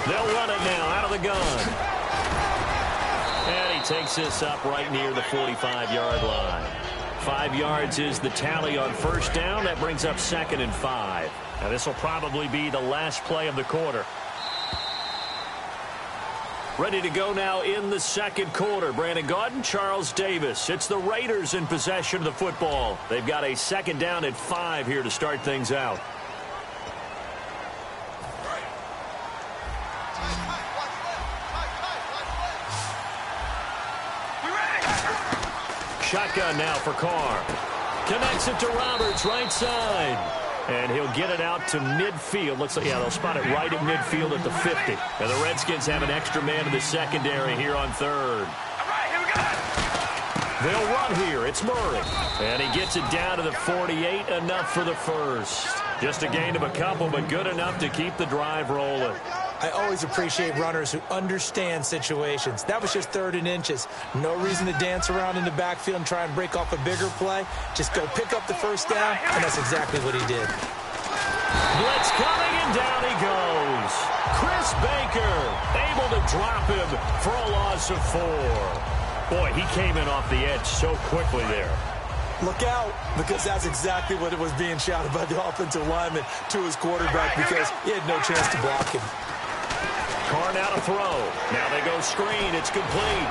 They'll run it now out of the gun. And he takes this up right near the 45-yard line. 5 yards is the tally on first down. That brings up 2nd and 5. Now this will probably be the last play of the quarter. Ready to go now in the second quarter. Brandon Gaudin, Charles Davis. It's the Raiders in possession of the football. They've got a 2nd down and 5 here to start things out. Shotgun now for Carr. Connects it to Roberts, right side. And he'll get it out to midfield. Looks like, yeah, they'll spot it right at midfield at the 50. And the Redskins have an extra man in the secondary here on 3rd. They'll run here. It's Murray. And he gets it down to the 48. Enough for the first. Just a gain of a couple, but good enough to keep the drive rolling. I always appreciate runners who understand situations. That was just 3rd and inches. No reason to dance around in the backfield and try and break off a bigger play. Just go pick up the first down, and that's exactly what he did. Blitz coming, and down he goes. Chris Baker able to drop him for a loss of 4. Boy, he came in off the edge so quickly there. Look out, because that's exactly what it was being shouted by the offensive lineman to his quarterback, because he had no chance to block him. Carr now to throw. Now they go screen. It's complete.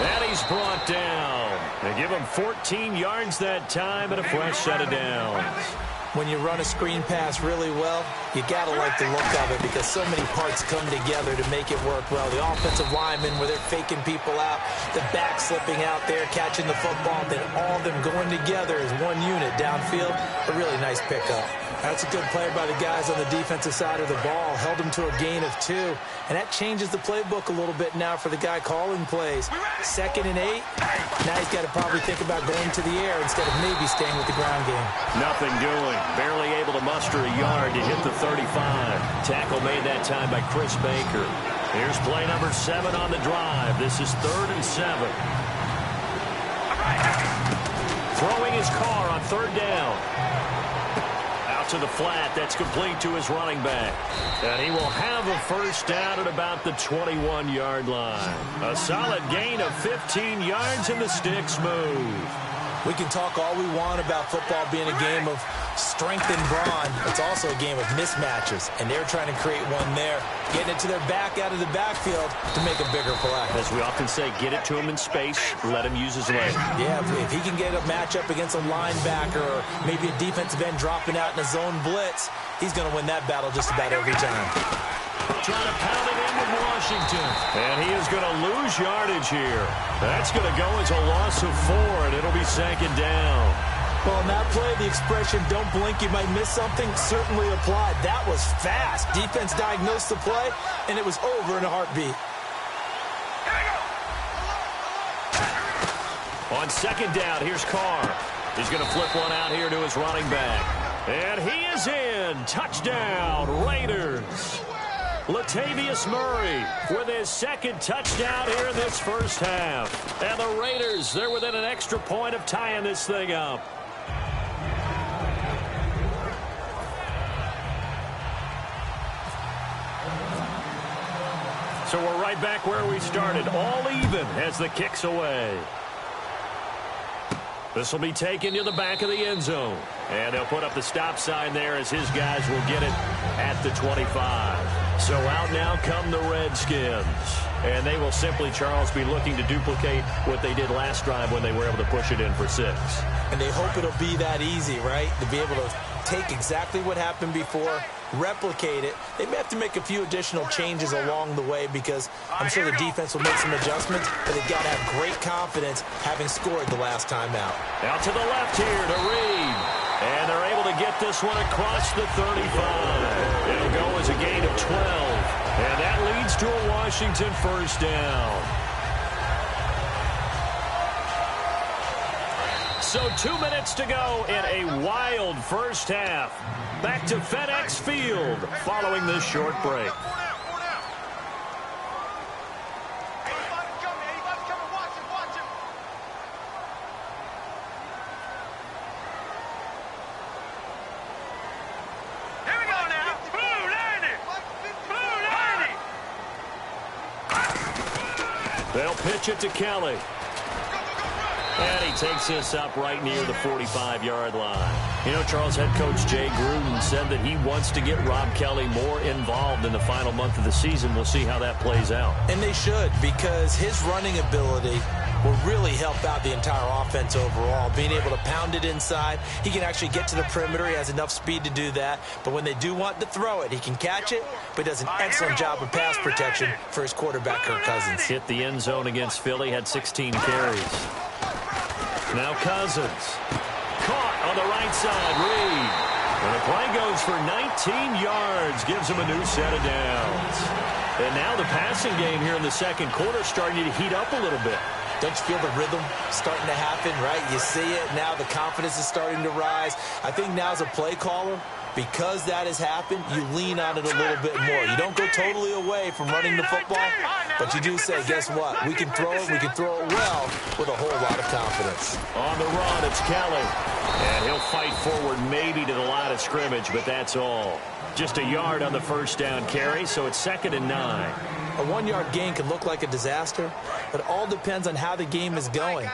And he's brought down. They give him 14 yards that time and a fresh set of downs. When you run a screen pass really well, you got to like the look of it because so many parts come together to make it work well. The offensive linemen, where they're faking people out, the back slipping out there, catching the football, then all of them going together as one unit downfield. A really nice pickup. That's a good play by the guys on the defensive side of the ball. Held them to a gain of 2. And that changes the playbook a little bit now for the guy calling plays. 2nd and 8. Now he's got to probably think about going to the air instead of maybe staying with the ground game. Nothing doing. Barely able to muster a yard to hit the 35. Tackle made that time by Chris Baker. Here's play number 7 on the drive. This is 3rd and 7. Throwing his Carr on 3rd down. Out to the flat. That's complete to his running back. And he will have a first down at about the 21-yard line. A solid gain of 15 yards, and the sticks move. We can talk all we want about football being a game of strength and brawn. It's also a game of mismatches, and they're trying to create one there. Getting it to their back out of the backfield to make a bigger play. As we often say, get it to him in space, let him use his leg. Yeah, if he can get a matchup against a linebacker or maybe a defensive end dropping out in a zone blitz, he's going to win that battle just about every time. Trying to pound it in with Washington. And he is going to lose yardage here. That's going to go as a loss of 4, and it'll be 2nd down. Well, in that play, the expression, don't blink, you might miss something, certainly applied. That was fast. Defense diagnosed the play, and it was over in a heartbeat. On 2nd down, here's Carr. He's going to flip one out here to his running back. And he is in. Touchdown, Raiders. Latavius Murray with his 2nd touchdown here in this first half. And the Raiders, they're within an extra point of tying this thing up. So we're right back where we started, all even as the kick's away. This will be taken to the back of the end zone. And they'll put up the stop sign there as his guys will get it at the 25. So out now come the Redskins. And they will simply, Charles, be looking to duplicate what they did last drive when they were able to push it in for 6. And they hope it'll be that easy, right? To be able to take exactly what happened before, replicate it. They may have to make a few additional changes along the way because I'm sure the defense will make some adjustments, but they've got to have great confidence having scored the last time out. Out to the left here to Reed. And they're able to get this one across the 35. It'll go as a gain of 12. And that leads to a Washington first down. So 2 minutes to go in a wild first half. Back to FedEx Field following this short break. They'll pitch it to Kelly. And he takes this up right near the 45-yard line. You know, Charles, head coach Jay Gruden said that he wants to get Rob Kelly more involved in the final month of the season. We'll see how that plays out. And they should, because his running ability will really help out the entire offense overall. Being able to pound it inside, he can actually get to the perimeter. He has enough speed to do that. But when they do want to throw it, he can catch it, but does an excellent job of pass protection for his quarterback, Kirk Cousins. Hit the end zone against Philly, had 16 carries. Now Cousins. Caught on the right side. Reed. And the play goes for 19 yards. Gives him a new set of downs. And now the passing game here in the second quarter starting to heat up a little bit. Don't you feel the rhythm starting to happen, right? You see it. Now the confidence is starting to rise. I think now as a play caller, because that has happened, you lean on it a little bit more. You don't go totally away from running the football, but you do say, guess what? We can throw it. We can throw it well with a whole lot of confidence. On the run, it's Kelly. And he'll fight forward maybe to the line of scrimmage, but that's all. Just a yard on the first down carry, so it's 2nd and 9. A 1-yard gain can look like a disaster, but it all depends on how the game is going.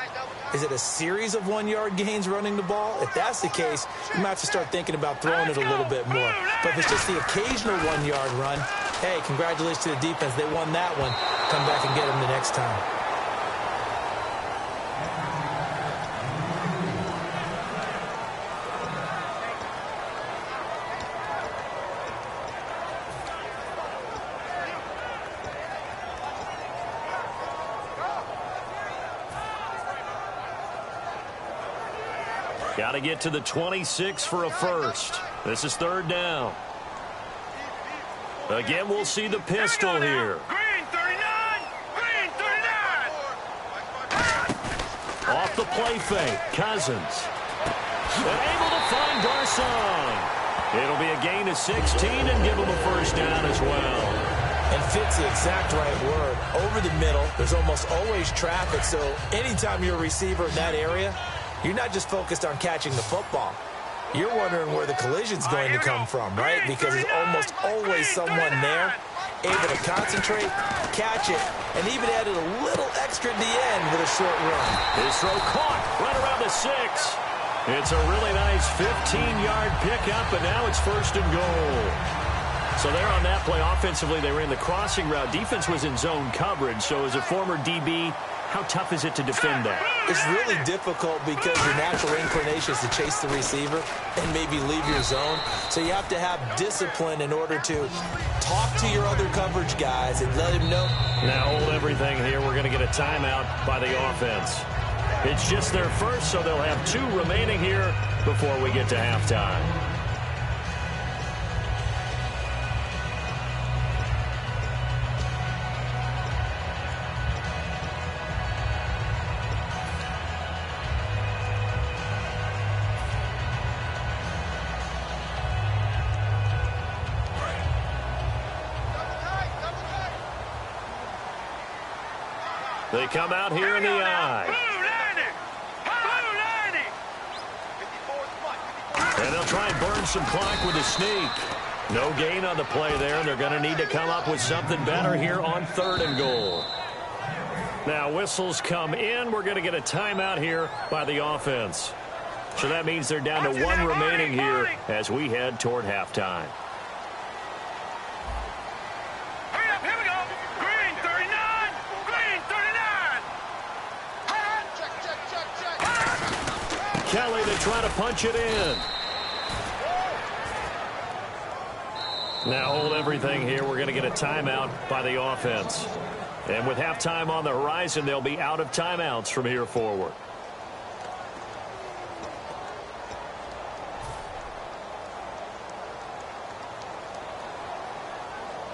Is it a series of 1-yard gains running the ball? If that's the case, you might have to start thinking about throwing it a little bit more. But if it's just the occasional 1-yard run, hey, congratulations to the defense. They won that one. Come back and get them the next time. Got to get to the 26 for a first. This is 3rd down. Again, we'll see the pistol here. Green 39! Green 39! Off the play fake, Cousins. And able to find Garcon. It'll be a gain of 16 and give him a first down as well. And fit's the exact right word. Over the middle, there's almost always traffic, so anytime you're a receiver in that area, you're not just focused on catching the football. You're wondering where the collision's going to come from, right? Because there's almost always someone there able to concentrate, catch it, and even added a little extra at the end with a short run. His throw caught right around the 6. It's a really nice 15-yard pickup, and now it's 1st and goal. So there on that play, offensively, they ran the crossing route. Defense was in zone coverage, so as a former DB, how tough is it to defend that? It's really difficult because your natural inclination is to chase the receiver and maybe leave your zone. So you have to have discipline in order to talk to your other coverage guys and let them know. Now hold everything here. We're going to get a timeout by the offense. It's just their first, so they'll have 2 remaining here before we get to halftime. They come out here in the I. And they'll try and burn some clock with a sneak. No gain on the play there, and they're going to need to come up with something better here on 3rd and goal. Now whistles come in. We're going to get a timeout here by the offense. So that means they're down to 1 remaining here as we head toward halftime. Kelly, they try to punch it in. Now hold everything here. We're going to get a timeout by the offense. And with halftime on the horizon, they'll be out of timeouts from here forward.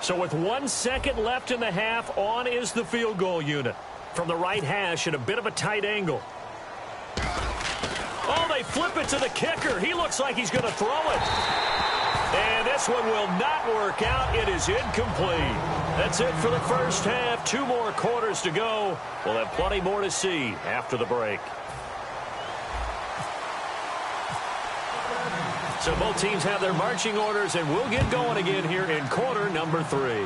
So with 1 second left in the half, on is the field goal unit. From the right hash at a bit of a tight angle. Oh, they flip it to the kicker. He looks like he's going to throw it. And this one will not work out. It is incomplete. That's it for the first half. 2 more quarters to go. We'll have plenty more to see after the break. So both teams have their marching orders, and we'll get going again here in quarter number 3.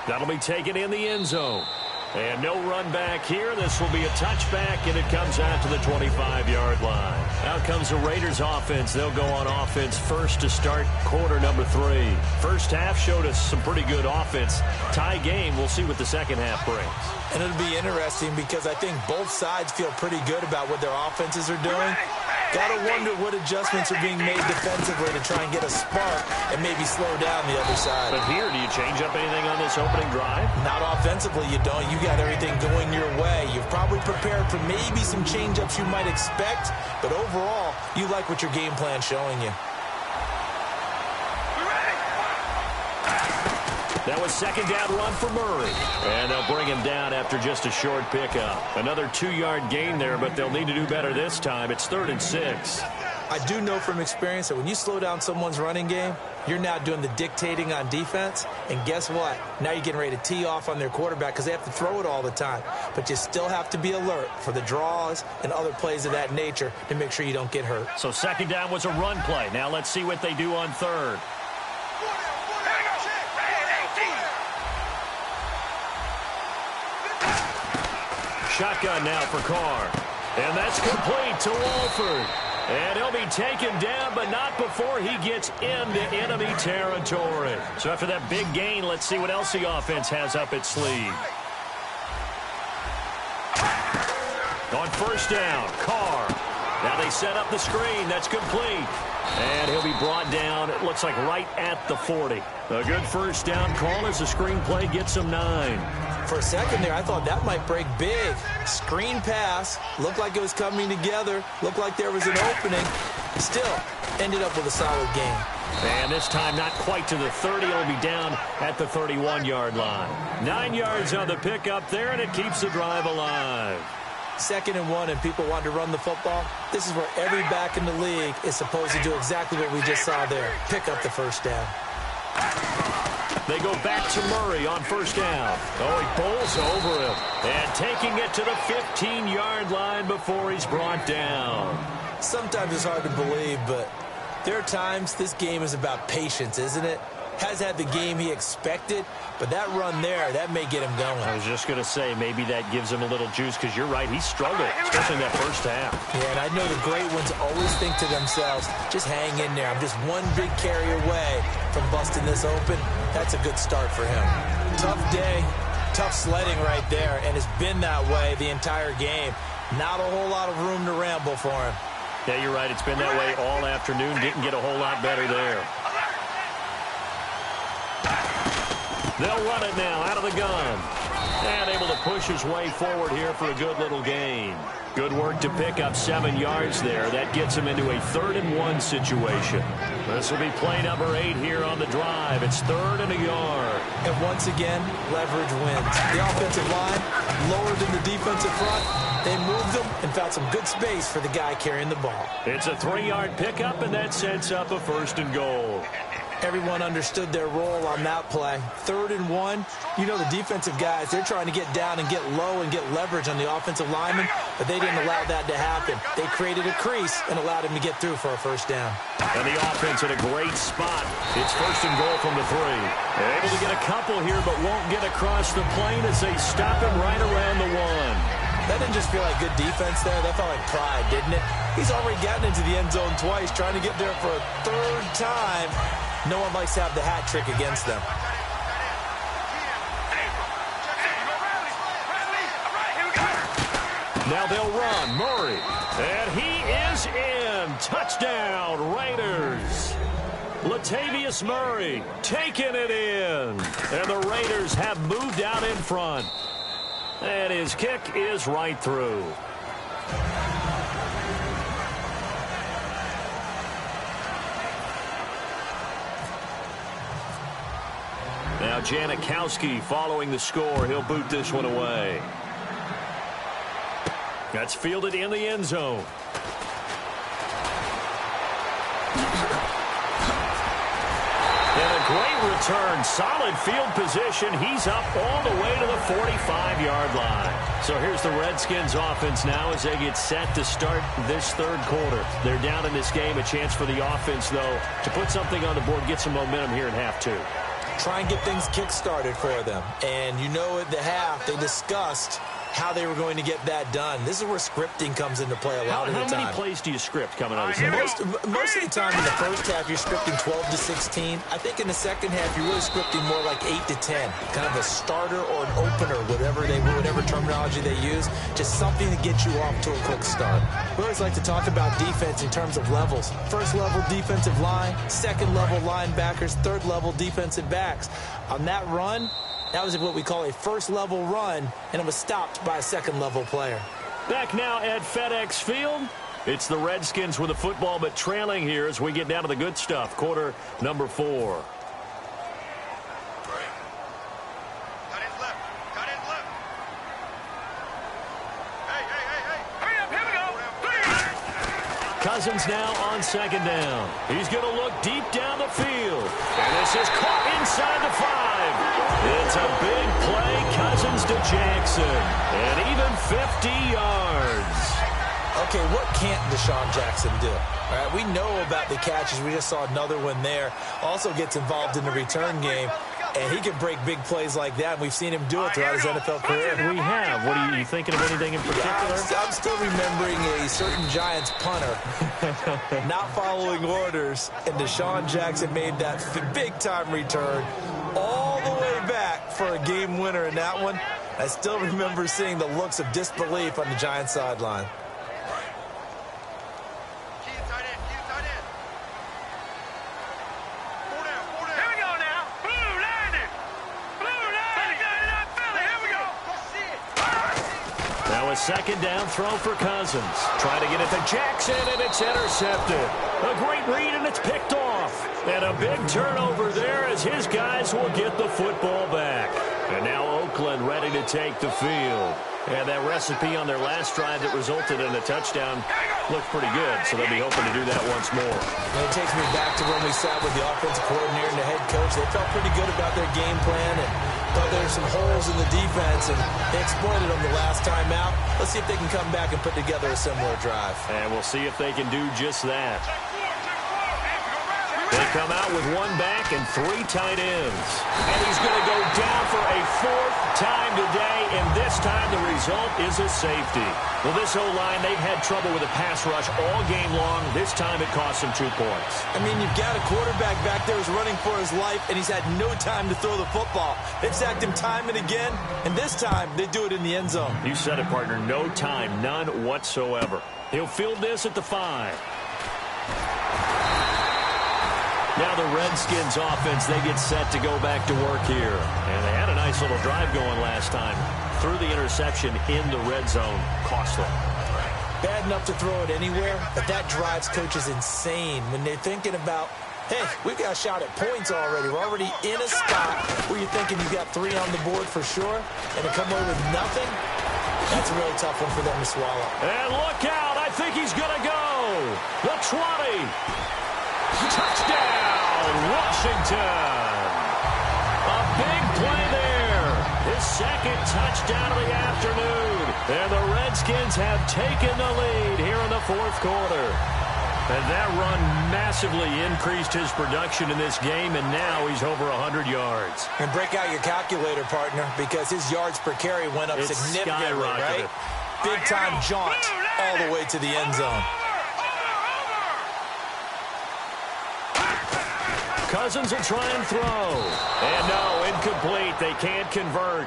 That'll be taken in the end zone. And no run back here. This will be a touchback, and it comes out to the 25-yard line. Out comes the Raiders offense. They'll go on offense first to start quarter number 3. First half showed us some pretty good offense. Tie game. We'll see what the second half brings. And it'll be interesting because I think both sides feel pretty good about what their offenses are doing. Got to wonder what adjustments are being made defensively to try and get a spark and maybe slow down the other side. But here, do you change up anything on this opening drive? Not offensively, you don't. You got everything going your way. You've probably prepared for maybe some change-ups you might expect, but overall, you like what your game plan's showing you. That was second down run for Murray. And they'll bring him down after just a short pickup. Another 2-yard gain there, but they'll need to do better this time. It's 3rd and 6. I do know from experience that when you slow down someone's running game, you're now doing the dictating on defense. And guess what? Now you're getting ready to tee off on their quarterback because they have to throw it all the time. But you still have to be alert for the draws and other plays of that nature to make sure you don't get hurt. So second down was a run play. Now let's see what they do on third. Shotgun now for Carr. And that's complete to Wolford. And he'll be taken down, but not before he gets into enemy territory. So after that big gain, let's see what else the offense has up its sleeve. On first down, Carr. Now they set up the screen. That's complete. And he'll be brought down, it looks like right at the 40. A good first down call as the screen play gets him 9. For a second there, I thought that might break big. Screen pass. Looked like it was coming together. Looked like there was an opening. Still, ended up with a solid game. And this time not quite to the 30. It'll be down at the 31-yard line. 9 yards on the pickup there, and it keeps the drive alive. 2nd and 1, and people want to run the football. This is where every back in the league is supposed to do exactly what we just saw there. Pick up the first down. They go back to Murray on first down. Oh, he bowls over him. And taking it to the 15-yard line before he's brought down. Sometimes it's hard to believe, but there are times this game is about patience, isn't it? Has had the game he expected, but that run there, that may get him going. I was just going to say, maybe that gives him a little juice, because you're right, he struggled, especially in that first half. Yeah, and I know the great ones always think to themselves, just hang in there. I'm just one big carry away from busting this open. That's a good start for him. Tough day, tough sledding right there, and it's been that way the entire game. Not a whole lot of room to ramble for him. Yeah, you're right. It's been that way all afternoon. Didn't get a whole lot better there. They'll run it now out of the gun. And able to push his way forward here for a good little gain. Good work to pick up 7 yards there. That gets him into a 3rd and 1 situation. This will be play number 8 here on the drive. It's 3rd and a yard. And once again, leverage wins. The offensive line lower than the defensive front. They moved them and found some good space for the guy carrying the ball. It's a 3-yard pickup, and that sets up a 1st and goal. Everyone understood their role on that play. 3rd and 1. You know the defensive guys, they're trying to get down and get low and get leverage on the offensive lineman, but they didn't allow that to happen. They created a crease and allowed him to get through for a first down. And the offense in a great spot. It's 1st and goal from the 3. Able to get a couple here, but won't get across the plane as they stop him right around the 1. That didn't just feel like good defense there. That felt like pride, didn't it? He's already gotten into the end zone twice, trying to get there for a 3rd time. No one likes to have the hat trick against them. Now they'll run. Murray. And he is in. Touchdown, Raiders. Latavius Murray taking it in. And the Raiders have moved out in front. And his kick is right through. Now Janikowski following the score. He'll boot this one away. That's fielded in the end zone. And a great return. Solid field position. He's up all the way to the 45-yard line. So here's the Redskins offense now as they get set to start this 3rd quarter. They're down in this game. A chance for the offense, though, to put something on the board, get some momentum here in half 2. try and get things kick-started for them. And you know at the half, they discussed how they were going to get that done. This is where scripting comes into play a lot of the time. How many plays do you script coming out of the Most of the time in the first half, you're scripting 12 to 16. I think in the second half, you're really scripting more like 8 to 10. Kind of a starter or an opener, whatever terminology they use. Just something to get you off to a quick start. We always like to talk about defense in terms of levels. First level defensive line, second level linebackers, third level defensive backs. On that run, that was what we call a first-level run, and it was stopped by a second-level player. Back now at FedEx Field. It's the Redskins with the football, but trailing here as we get down to the good stuff. Quarter number 4. Cousins now on second down. He's going to look deep down the field. And this is caught inside the 5. It's a big play, Cousins to Jackson. And even 50 yards. Okay, what can't Deshaun Jackson do? All right, we know about the catches. We just saw another one there. Also gets involved in the return game. And he can break big plays like that. And we've seen him do it throughout his NFL career. We have. What are you thinking of anything in particular? I'm still remembering a certain Giants punter not following orders. And Deshaun Jackson made that big-time return all the way back for a game winner in that one. I still remember seeing the looks of disbelief on the Giants sideline. Second down throw for Cousins. Trying to get it to Jackson, and it's intercepted. A great read, and it's picked off. And a big turnover there as his guys will get the football back. And now Oakland ready to take the field. And that recipe on their last drive that resulted in a touchdown looked pretty good, so they'll be hoping to do that once more. And it takes me back to when we sat with the offensive coordinator and the head coach. They felt pretty good about their game plan and thought there were some holes in the defense, and they exploited them the last time out. Let's see if they can come back and put together a similar drive. And we'll see if they can do just that. They come out with one back and 3 tight ends. And he's going to go down for a 4th time today, and this time the result is a safety. Well, this O-line, they've had trouble with a pass rush all game long. This time it cost them 2 points. I mean, you've got a quarterback back there who's running for his life, and he's had no time to throw the football. They've sacked him time and again, and this time they do it in the end zone. You said it, partner. No time, none whatsoever. He'll field this at the 5. Now the Redskins offense, they get set to go back to work here. And they had a nice little drive going last time. Threw the interception in the red zone. Costly. Bad enough to throw it anywhere, but that drives coaches insane when they're thinking about, hey, we've got a shot at points already. We're already in a spot where you're thinking you've got 3 on the board for sure, and to come away with nothing, that's a really tough one for them to swallow. And look out. I think he's going to go. The 20. Touchdown, Washington. A big play there. His second touchdown of the afternoon. And the Redskins have taken the lead here in the 4th quarter. And that run massively increased his production in this game, and now he's over 100 yards. And break out your calculator, partner, because his yards per carry went up significantly, right? Big-time jaunt all the way to the end zone. Cousins will try and throw. And no, incomplete. They can't convert.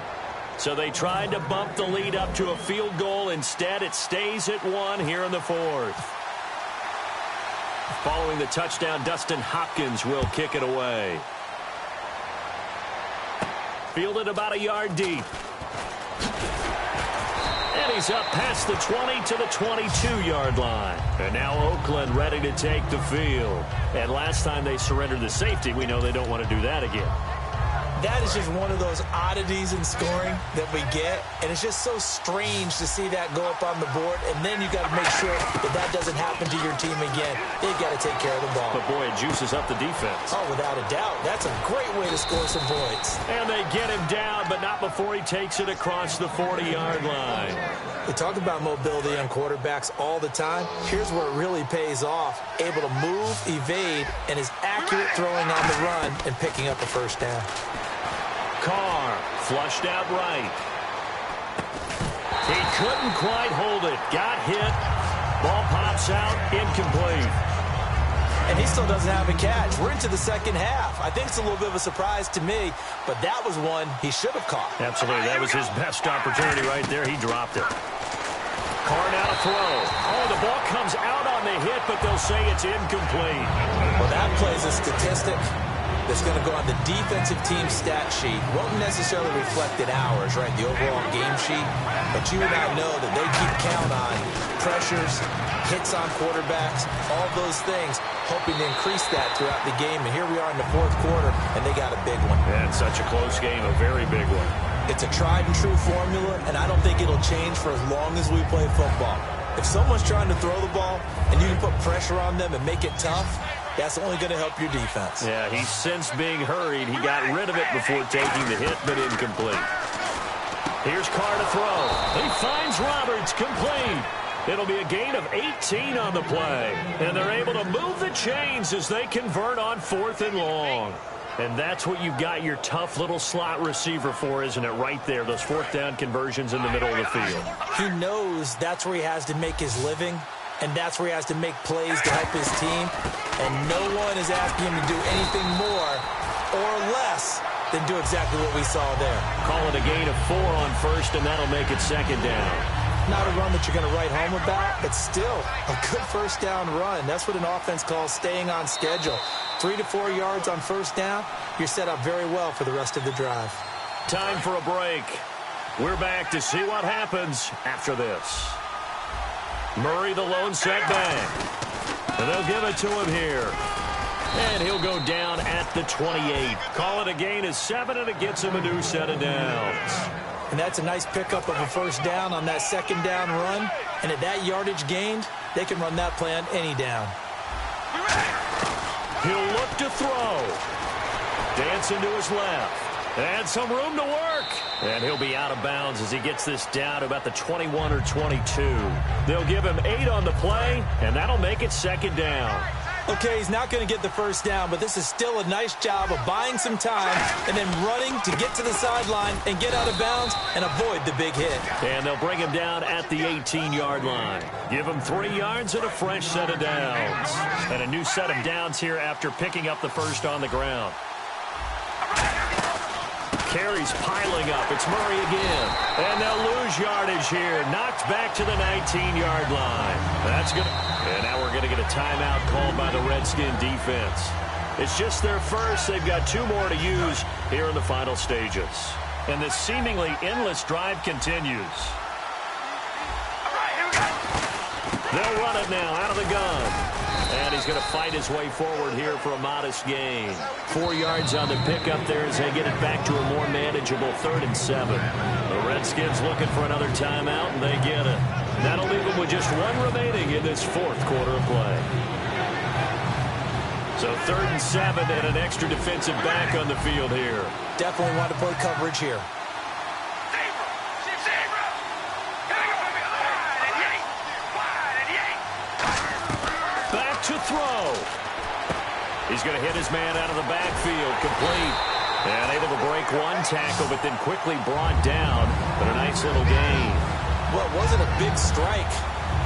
So they tried to bump the lead up to a field goal. Instead, it stays at 1 here in the 4th. Following the touchdown, Dustin Hopkins will kick it away. Fielded about a yard deep. And he's up past the 20 to the 22-yard line. And now Oakland ready to take the field. And last time they surrendered the safety, we know they don't want to do that again. That is just one of those oddities in scoring that we get, and it's just so strange to see that go up on the board, and then you got to make sure that that doesn't happen to your team again. They've got to take care of the ball. But, boy, it juices up the defense. Oh, without a doubt. That's a great way to score some points. And they get him down, but not before he takes it across the 40-yard line. We talk about mobility on quarterbacks all the time. Here's where it really pays off. Able to move, evade, and is accurate accurate throwing on the run and picking up a first down. Carr flushed out right. He couldn't quite hold it. Got hit. Ball pops out. Incomplete. And he still doesn't have a catch. We're into the second half. I think it's a little bit of a surprise to me, but that was one he should have caught. Absolutely. That was his best opportunity right there. He dropped it. Carr now to throw. Oh, the ball comes out on the hit, but they'll say it's incomplete. Well, that plays a statistic that's going to go on the defensive team stat sheet. Won't necessarily reflect in ours, right, the overall game sheet. But you and I know that they keep count on pressures, hits on quarterbacks, all those things, hoping to increase that throughout the game. And here we are in the fourth quarter, and they got a big one. Yeah, it's such a close game, a very big one. It's a tried-and-true formula, and I don't think it'll change for as long as we play football. If someone's trying to throw the ball and you can put pressure on them and make it tough, that's only going to help your defense. Yeah, he's since being hurried. He got rid of it before taking the hit, but incomplete. Here's Carr to throw. He finds Roberts, complete. It'll be a gain of 18 on the play. And they're able to move the chains as they convert on 4th and long. And that's what you've got your tough little slot receiver for, isn't it? Right there, those 4th down conversions in the middle of the field. He knows that's where he has to make his living, and that's where he has to make plays to help his team. And no one is asking him to do anything more or less than do exactly what we saw there. Call it a gain of 4 on 1st, and that'll make it 2nd down. Not a run that you're going to write home about, but still a good first down run. That's what an offense calls staying on schedule. 3 to 4 yards on first down, you're set up very well for the rest of the drive. Time for a break. We're back to see what happens after this. Murray, the lone setback. And they'll give it to him here. And he'll go down at the 28. Call it a gain of 7, and it gets him a new set of downs. And that's a nice pickup of a first down on that 2nd down run. And at that yardage gained, they can run that play on any down. He'll look to throw. Dancing to his left. And some room to work. And he'll be out of bounds as he gets this down to about the 21 or 22. They'll give him 8 on the play, and that'll make it 2nd down. Okay, he's not going to get the first down, but this is still a nice job of buying some time and then running to get to the sideline and get out of bounds and avoid the big hit. And they'll bring him down at the 18-yard line. Give him 3 yards and a fresh set of downs. And a new set of downs here after picking up the first on the ground. Carries piling up. It's Murray again. And they'll lose yardage here. Knocked back to the 19-yard line. That's good. And now we're going to get a timeout called by the Redskin defense. It's just their first. They've got 2 more to use here in the final stages. And this seemingly endless drive continues. They'll run it now out of the gun. And he's going to fight his way forward here for a modest gain. 4 yards on the pickup there as they get it back to a more manageable 3rd and 7. The Redskins looking for another timeout, and they get it. That'll leave them with just 1 remaining in this 4th quarter of play. So 3rd and 7 and an extra defensive back on the field here. Definitely want to play coverage here. To throw. He's going to hit his man out of the backfield. Complete. And able to break 1 tackle, but then quickly brought down. But a nice little gain. Well, it wasn't a big strike,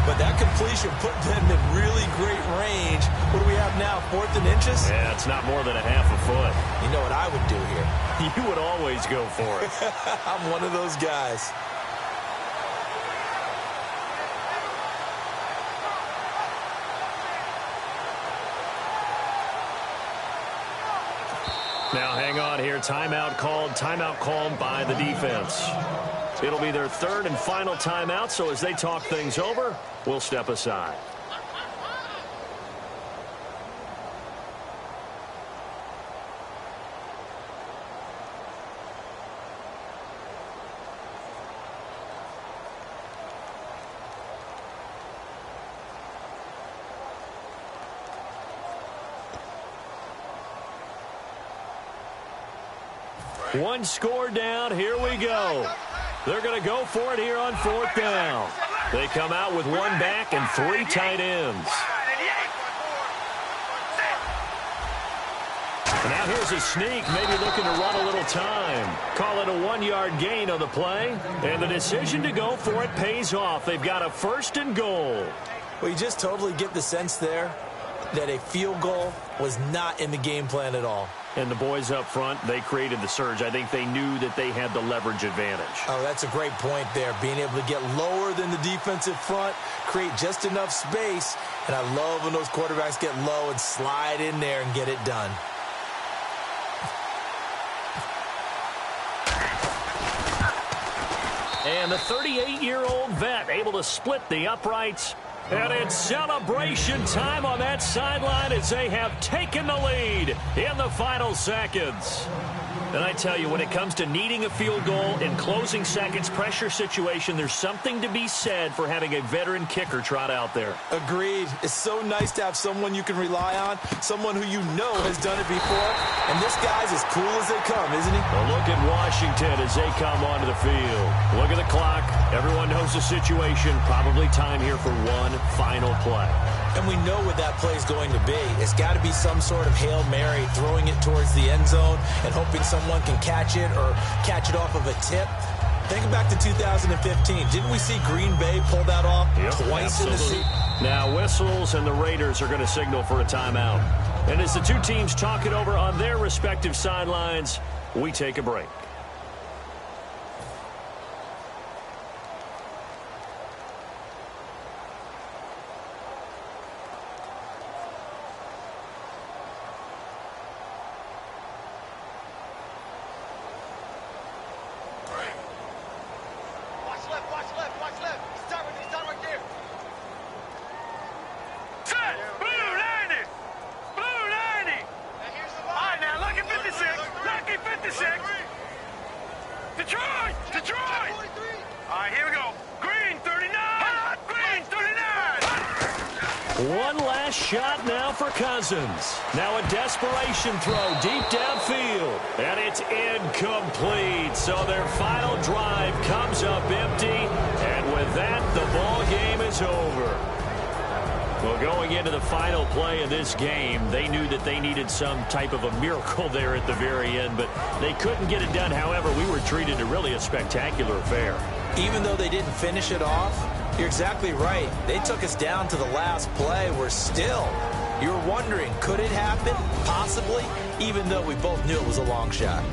but that completion put them in really great range. What do we have now, 4th and inches? Yeah, it's not more than a half a foot. You know what I would do here? You would always go for it. I'm one of those guys. Now hang on here. Timeout called by the defense. It'll be their 3rd and final timeout, so as they talk things over, we'll step aside. One score down. Here we go. They're going to go for it here on 4th down. They come out with 1 back and 3 tight ends. Now here's a sneak, maybe looking to run a little time. Call it a 1-yard gain on the play. And the decision to go for it pays off. They've got a 1st and goal. Well, you just totally get the sense there that a field goal was not in the game plan at all. And the boys up front, they created the surge. I think they knew that they had the leverage advantage. Oh, that's a great point there. Being able to get lower than the defensive front, create just enough space. And I love when those quarterbacks get low and slide in there and get it done. And the 38-year-old vet able to split the uprights. And it's celebration time on that sideline as they have taken the lead in the final seconds. And I tell you, when it comes to needing a field goal in closing seconds, pressure situation, there's something to be said for having a veteran kicker trot out there. Agreed. It's so nice to have someone you can rely on, someone who you know has done it before. And this guy's as cool as they come, isn't he? A look at Washington as they come onto the field. Look at the clock. Everyone knows the situation. Probably time here for one final play. And we know what that play is going to be. It's got to be some sort of Hail Mary, throwing it towards the end zone and hoping someone can catch it or catch it off of a tip. Think back to 2015. Didn't we see Green Bay pull that off twice in the season? Now whistles and the Raiders are going to signal for a timeout. And as the two teams talk it over on their respective sidelines, we take a break. One last shot now for Cousins. Now a desperation throw deep downfield. And it's incomplete. So their final drive comes up empty. And with that, the ball game is over. Well, going into the final play of this game, they knew that they needed some type of a miracle there at the very end, but they couldn't get it done. However, we were treated to really a spectacular affair. Even though they didn't finish it off, you're exactly right. They took us down to the last play. We're still, you're wondering, could it happen? Possibly, even though we both knew it was a long shot.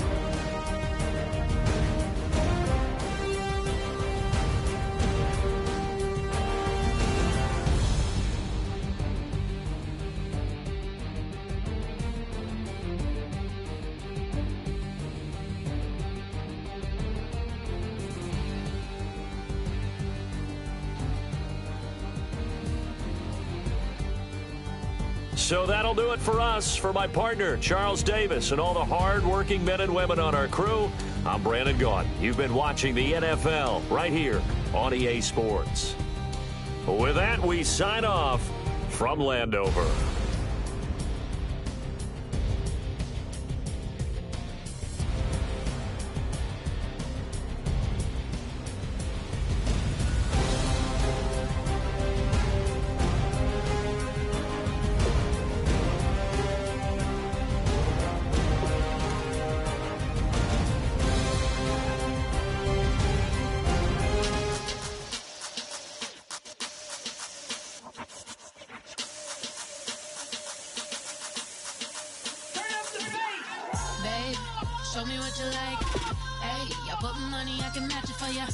So that'll do it for us. For my partner, Charles Davis, and all the hard-working men and women on our crew, I'm Brandon Gaudin. You've been watching the NFL right here on EA Sports. With that, we sign off from Landover. Show me what you like. Hey, I put money, I can match it for ya.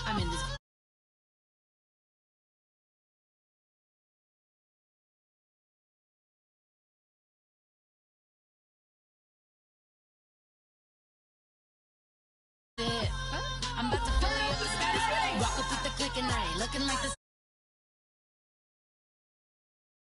I'm in this